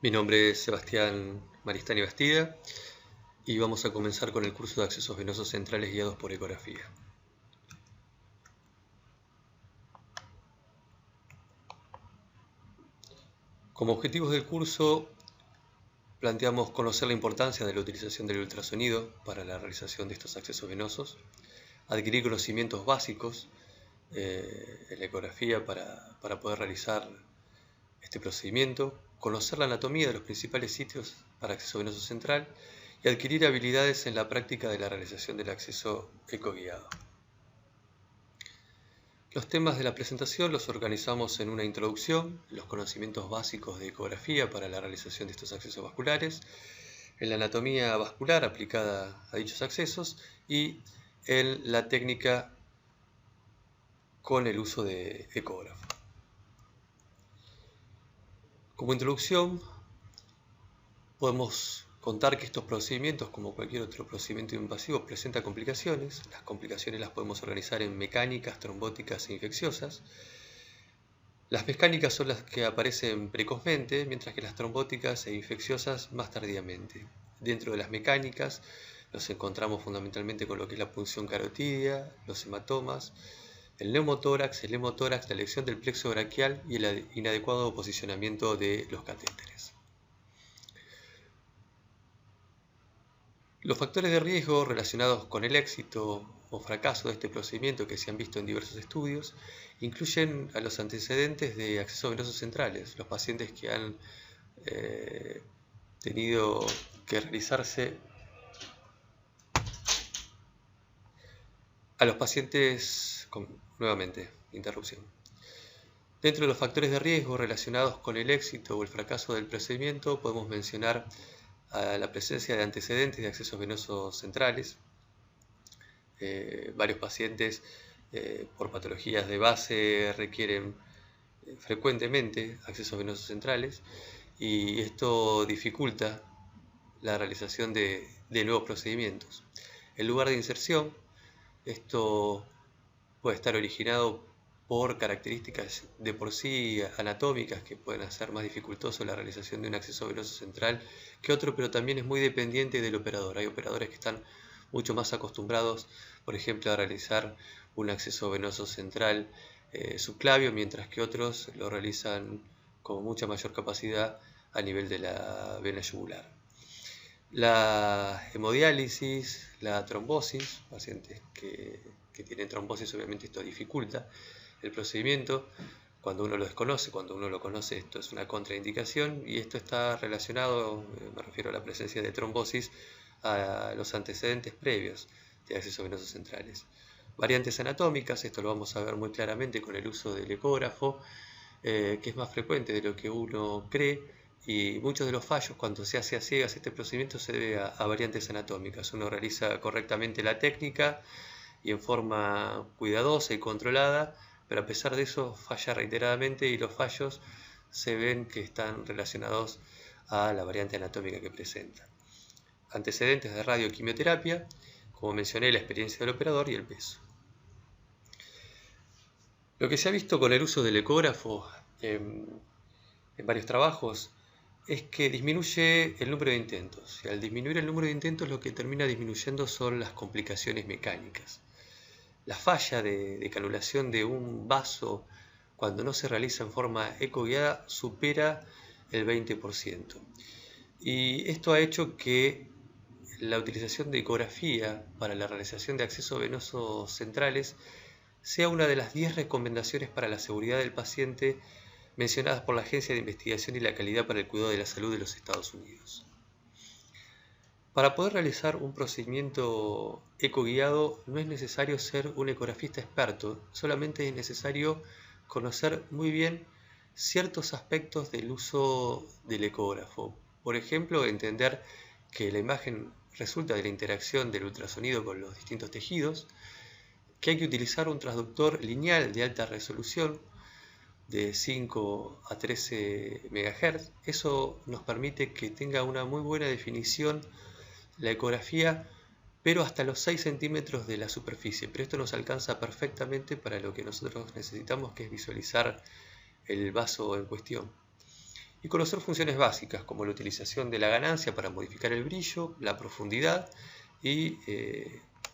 Mi nombre es Sebastián Maristani Bastida y vamos a comenzar con el curso de accesos venosos centrales guiados por ecografía. Como objetivos del curso planteamos conocer la importancia de la utilización del ultrasonido para la realización de estos accesos venosos, adquirir conocimientos básicos en la ecografía para poder realizar este procedimiento, conocer la anatomía de los principales sitios para acceso venoso central y adquirir habilidades en la práctica de la realización del acceso ecoguiado. Los temas de la presentación los organizamos en una introducción, los conocimientos básicos de ecografía para la realización de estos accesos vasculares, en la anatomía vascular aplicada a dichos accesos y en la técnica con el uso de ecógrafo. Como introducción, podemos contar que estos procedimientos, como cualquier otro procedimiento invasivo, presentan complicaciones. Las complicaciones las podemos organizar en mecánicas, trombóticas e infecciosas. Las mecánicas son las que aparecen precozmente, mientras que las trombóticas e infecciosas más tardíamente. Dentro de las mecánicas nos encontramos fundamentalmente con lo que es la punción carotidia, los hematomas, el neumotórax, la lesión del plexo braquial y el inadecuado posicionamiento de los catéteres. Los factores de riesgo relacionados con el éxito o fracaso de este procedimiento que se han visto en diversos estudios incluyen a los antecedentes de accesos venosos centrales, los pacientes que han tenido que realizarse a los pacientes nuevamente, interrupción. Dentro de los factores de riesgo relacionados con el éxito o el fracaso del procedimiento podemos mencionar a la presencia de antecedentes de accesos venosos centrales. Varios pacientes por patologías de base requieren frecuentemente accesos venosos centrales y esto dificulta la realización de nuevos procedimientos. El lugar de inserción, esto puede estar originado por características de por sí anatómicas que pueden hacer más dificultoso la realización de un acceso venoso central que otro, pero también es muy dependiente del operador. Hay operadores que están mucho más acostumbrados, por ejemplo, a realizar un acceso venoso central subclavio, mientras que otros lo realizan con mucha mayor capacidad a nivel de la vena yugular. La hemodiálisis, la trombosis, pacientes que tienen trombosis, obviamente esto dificulta el procedimiento. Cuando uno lo desconoce, cuando uno lo conoce, esto es una contraindicación y esto está relacionado, me refiero a la presencia de trombosis, a los antecedentes previos de accesos venosos centrales. Variantes anatómicas, esto lo vamos a ver muy claramente con el uso del ecógrafo, que es más frecuente de lo que uno cree, y muchos de los fallos cuando se hace a ciegas este procedimiento se debe a variantes anatómicas. Uno realiza correctamente la técnica y en forma cuidadosa y controlada, pero a pesar de eso falla reiteradamente y los fallos se ven que están relacionados a la variante anatómica que presenta. Antecedentes de radioquimioterapia, como mencioné, la experiencia del operador y el peso. Lo que se ha visto con el uso del ecógrafo en varios trabajos es que disminuye el número de intentos. Y al disminuir el número de intentos lo que termina disminuyendo son las complicaciones mecánicas. La falla de canulación de un vaso cuando no se realiza en forma ecoguiada supera el 20%. Y esto ha hecho que la utilización de ecografía para la realización de accesos venosos centrales sea una de las 10 recomendaciones para la seguridad del paciente mencionadas por la Agencia de Investigación y la Calidad para el Cuidado de la Salud de los Estados Unidos. Para poder realizar un procedimiento ecoguiado no es necesario ser un ecografista experto, solamente es necesario conocer muy bien ciertos aspectos del uso del ecógrafo. Por ejemplo, entender que la imagen resulta de la interacción del ultrasonido con los distintos tejidos, que hay que utilizar un transductor lineal de alta resolución de 5 a 13 MHz. Eso nos permite que tenga una muy buena definición la ecografía, pero hasta los 6 centímetros de la superficie. Pero esto nos alcanza perfectamente para lo que nosotros necesitamos, que es visualizar el vaso en cuestión. y conocer funciones básicas como la utilización de la ganancia para modificar el brillo, la profundidad y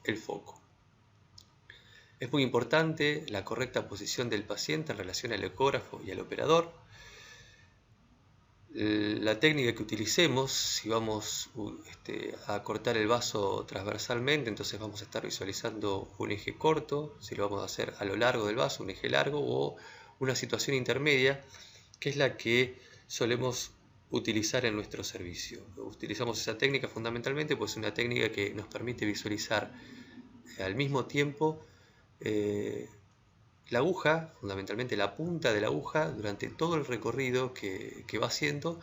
el foco. Es muy importante la correcta posición del paciente en relación al ecógrafo y al operador. La técnica que utilicemos, si vamos a cortar el vaso transversalmente, entonces vamos a estar visualizando un eje corto, si lo vamos a hacer a lo largo del vaso, un eje largo, o una situación intermedia, que es la que solemos utilizar en nuestro servicio. Utilizamos esa técnica fundamentalmente, pues es una técnica que nos permite visualizar al mismo tiempo la aguja, fundamentalmente la punta de la aguja, durante todo el recorrido que va haciendo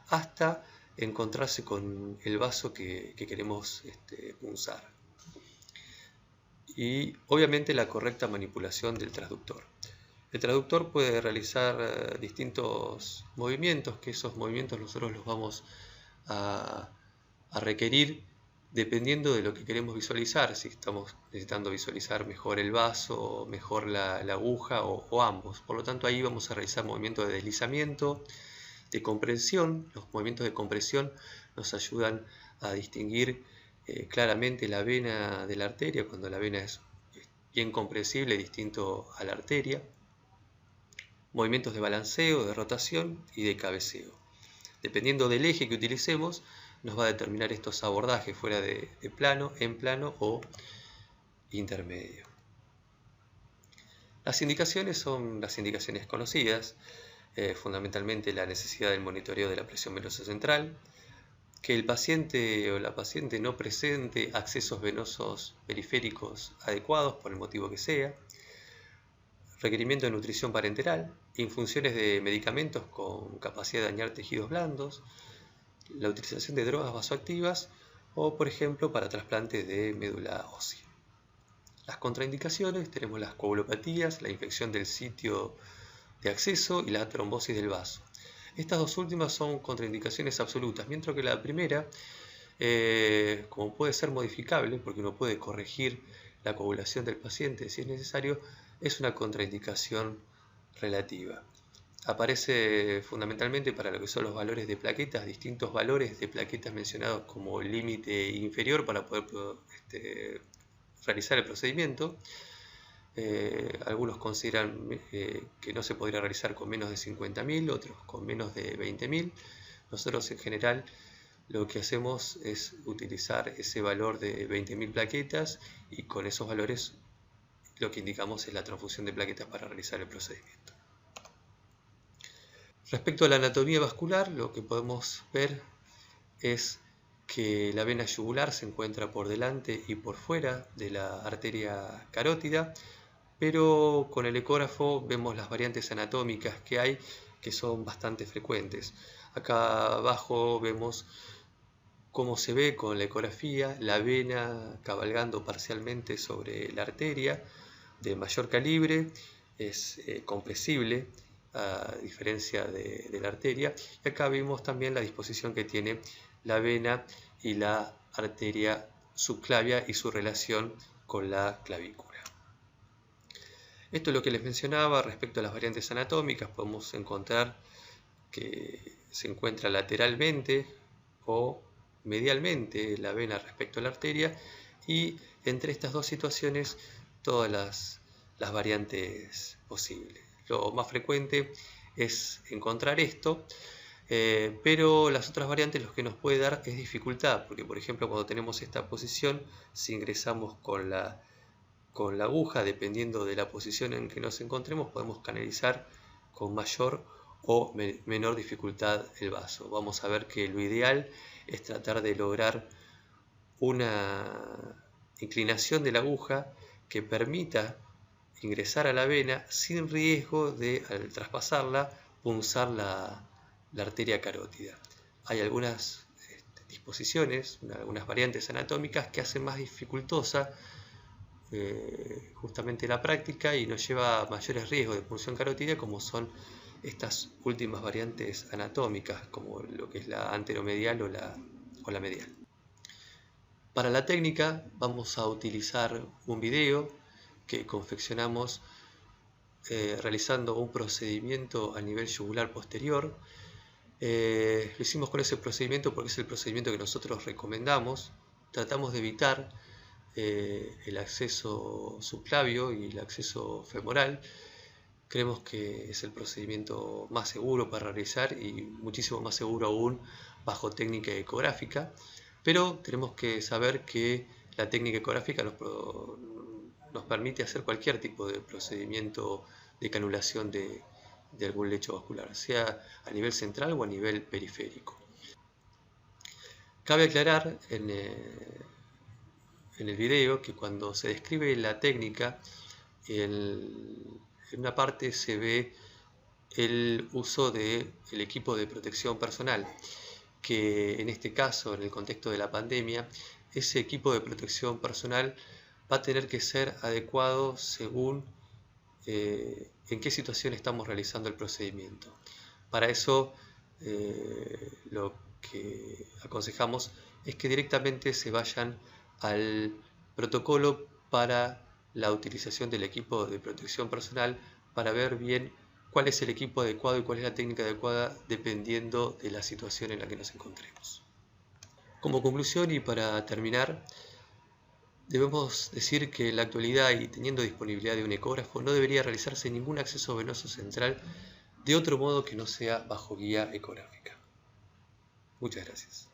hasta encontrarse con el vaso que queremos punzar. Y obviamente la correcta manipulación del transductor. El transductor puede realizar distintos movimientos, que esos movimientos nosotros los vamos a requerir dependiendo de lo que queremos visualizar, si estamos necesitando visualizar mejor el vaso, mejor la aguja o ambos. Por lo tanto, ahí vamos a realizar movimientos de deslizamiento, de compresión. Los movimientos de compresión nos ayudan a distinguir claramente la vena de la arteria, cuando la vena es bien comprensible, distinto a la arteria. Movimientos de balanceo, de rotación y de cabeceo. Dependiendo del eje que utilicemos, nos va a determinar estos abordajes fuera de plano, en plano o intermedio. Las indicaciones son las indicaciones conocidas, fundamentalmente la necesidad del monitoreo de la presión venosa central, que el paciente o la paciente no presente accesos venosos periféricos adecuados por el motivo que sea, requerimiento de nutrición parenteral, infunciones de medicamentos con capacidad de dañar tejidos blandos, la utilización de drogas vasoactivas o, por ejemplo, para trasplantes de médula ósea. Las contraindicaciones: tenemos las coagulopatías, la infección del sitio de acceso y la trombosis del vaso. Estas dos últimas son contraindicaciones absolutas, mientras que la primera, como puede ser modificable, porque uno puede corregir la coagulación del paciente si es necesario, es una contraindicación relativa. Aparece fundamentalmente para lo que son los valores de plaquetas, distintos valores de plaquetas mencionados como límite inferior para poder realizar el procedimiento. Algunos consideran que no se podría realizar con menos de 50.000, otros con menos de 20.000. Nosotros en general lo que hacemos es utilizar ese valor de 20.000 plaquetas y con esos valores lo que indicamos es la transfusión de plaquetas para realizar el procedimiento. Respecto a la anatomía vascular, lo que podemos ver es que la vena yugular se encuentra por delante y por fuera de la arteria carótida, pero con el ecógrafo vemos las variantes anatómicas que hay, que son bastante frecuentes. Acá abajo vemos cómo se ve con la ecografía la vena cabalgando parcialmente sobre la arteria, de mayor calibre, es compresible, a diferencia de la arteria. Y acá vemos también la disposición que tiene la vena y la arteria subclavia y su relación con la clavícula. Esto es lo que les mencionaba respecto a las variantes anatómicas. Podemos encontrar que se encuentra lateralmente o medialmente la vena respecto a la arteria, y entre estas dos situaciones todas las variantes posibles. Lo más frecuente es encontrar esto, pero las otras variantes lo que nos puede dar es dificultad, porque por ejemplo cuando tenemos esta posición, si ingresamos con la aguja, dependiendo de la posición en que nos encontremos, podemos canalizar con mayor o menor dificultad el vaso. Vamos a ver que lo ideal es tratar de lograr una inclinación de la aguja que permita ingresar a la vena sin riesgo de, al traspasarla, punzar la arteria carótida. Hay algunas disposiciones, algunas variantes anatómicas que hacen más dificultosa justamente la práctica y nos lleva a mayores riesgos de punción carótida, como son estas últimas variantes anatómicas, como lo que es la anteromedial o la medial. Para la técnica vamos a utilizar un video que confeccionamos realizando un procedimiento a nivel yugular posterior, Lo hicimos con ese procedimiento porque es el procedimiento que nosotros recomendamos. Tratamos de evitar el acceso subclavio y el acceso femoral. Creemos que es el procedimiento más seguro para realizar y muchísimo más seguro aún bajo técnica ecográfica, pero tenemos que saber que la técnica ecográfica nos permite hacer cualquier tipo de procedimiento de canulación de algún lecho vascular, sea a nivel central o a nivel periférico. Cabe aclarar en el video que cuando se describe la técnica, en una parte se ve el uso del equipo de protección personal, que en este caso, en el contexto de la pandemia, ese equipo de protección personal va a tener que ser adecuado según en qué situación estamos realizando el procedimiento. Para eso, lo que aconsejamos es que directamente se vayan al protocolo para la utilización del equipo de protección personal para ver bien cuál es el equipo adecuado y cuál es la técnica adecuada dependiendo de la situación en la que nos encontremos. Como conclusión y para terminar, debemos decir que en la actualidad y teniendo disponibilidad de un ecógrafo no debería realizarse ningún acceso venoso central de otro modo que no sea bajo guía ecográfica. Muchas gracias.